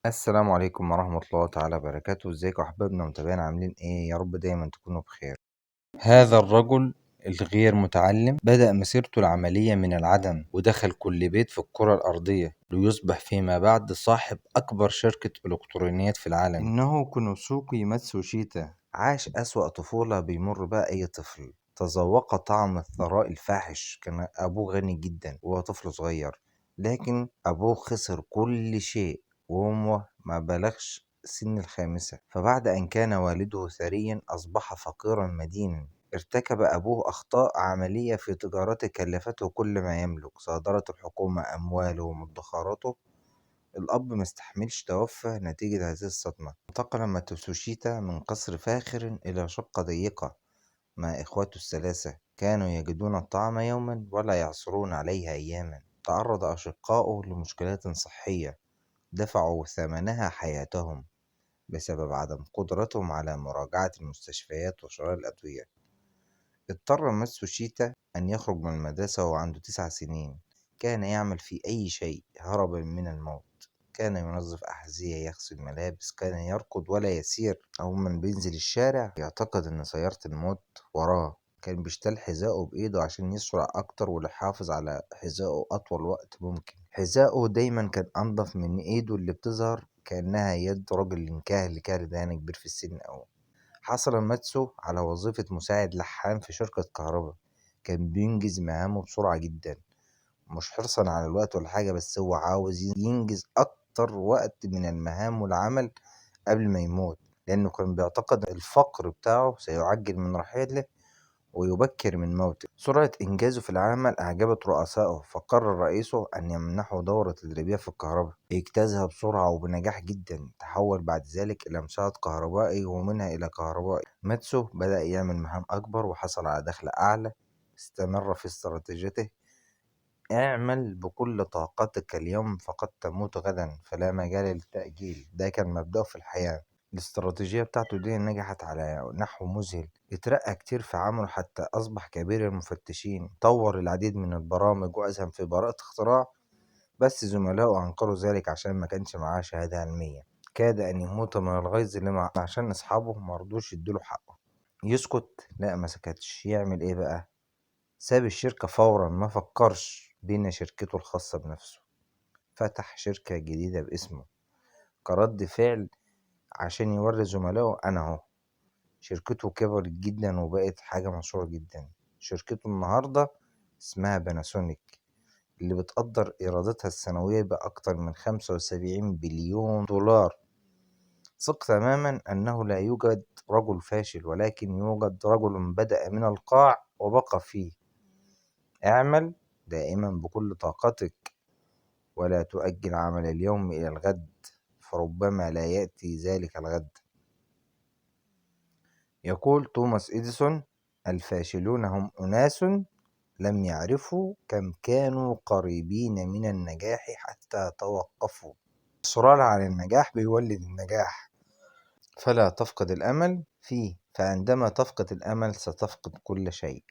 السلام عليكم ورحمة الله تعالى وبركاته. ازيكم يا احبابنا ومتابعينا، عاملين ايه؟ يا رب دايما تكونوا بخير. هذا الرجل الغير متعلم بدأ مسيرته العملية من العدم، ودخل كل بيت في الكرة الأرضية ليصبح فيما بعد صاحب أكبر شركة إلكترونيات في العالم. إنه كونوسوكي ماتسوشيتا عاش أسوأ طفولة بيمر بها أي طفل. تذوق طعم الثراء الفاحش. كان أبوه غني جدا وهو طفل صغير، لكن أبوه خسر كل شيء وهو ما بلغش سن الخامسة. فبعد أن كان والده ثريا أصبح فقيرا مدينا. ارتكب أبوه أخطاء عملية في تجارته كلفته كل ما يملك. صادرت الحكومة أمواله ومدخراته. الأب مستحملش، توفى نتيجة هذه الصدمة. انتقل ماتسوشيتا من قصر فاخر إلى شقة ضيقة مع إخواته الثلاثة. كانوا يجدون الطعام يوما ولا يعثرون عليه أياما. تعرض أشقاؤه لمشكلات صحية دفعوا ثمنها حياتهم بسبب عدم قدرتهم على مراجعة المستشفيات وشراء الأدوية. اضطر ماتسوشيتا أن يخرج من المدرسة وهو عنده 9 سنين. كان يعمل في أي شيء هربا من الموت. كان ينظف أحذية، يغسل ملابس، كان يركض ولا يسير. أول ما بينزل الشارع يعتقد إن سيارة الموت وراه. كان بيشتل حذائه بإيده عشان يسرع أكتر ويحافظ على حذائه أطول وقت ممكن. حذائه دايما كان أنضف من إيده اللي بتظهر كأنها يد راجل كاهل دهان كبير في السن أوي. حصل ماتسو على وظيفة مساعد لحام في شركة كهرباء. كان بينجز مهامه بسرعة جدا، مش حرصا على الوقت ولا حاجة، بس هو عاوز ينجز أكتر وقت من المهام والعمل قبل ما يموت، لأنه كان بيعتقد الفقر بتاعه سيعجل من رحيله ويبكر من موته. سرعة إنجازه في العمل أعجبت رؤسائه، فقرر رئيسه أن يمنحه دورة تدريبية في الكهرباء. اجتازها بسرعة وبنجاح جدا. تحول بعد ذلك إلى مساعد كهربائي ومنها إلى كهربائي. ماتسو بدأ يعمل مهام أكبر وحصل على دخل أعلى. استمر في استراتيجيته: اعمل بكل طاقتك اليوم فقد تموت غدا، فلا مجال للتأجيل. ده كان مبدأه في الحياة. الاستراتيجية بتاعته دي نجحت على نحو مذهل. اترقى كتير في عمله حتى أصبح كبير المفتشين. طور العديد من البرامج وأسهم في براءة اختراع، بس زملائه أنكروا ذلك عشان ما كانش معاه شهادة علمية. كاد أن يموت من الغيظ عشان أصحابه مرضوش يدوله حقه. يسكت؟ لا، ما سكتش. يعمل إيه بقى؟ ساب الشركة فورا، ما فكرش بين شركته الخاصة بنفسه. فتح شركة جديدة باسمه كرد فعل عشان يوري زملائه: أنا أهو. شركته كبرت جدا وبقت حاجة مشهورة جدا. شركته النهاردة اسمها باناسونيك، اللي بتقدر إيراداتها السنوية بأكتر من 75 بليون دولار. ثق تماما أنه لا يوجد رجل فاشل، ولكن يوجد رجل بدأ من القاع وبقى فيه. اعمل دائما بكل طاقتك، ولا تؤجل عمل اليوم إلى الغد، فربما لا يأتي ذلك الغد. يقول توماس إديسون: الفاشلون هم أناس لم يعرفوا كم كانوا قريبين من النجاح حتى توقفوا. الإصرار على النجاح بيولد النجاح، فلا تفقد الأمل فيه، فعندما تفقد الأمل ستفقد كل شيء.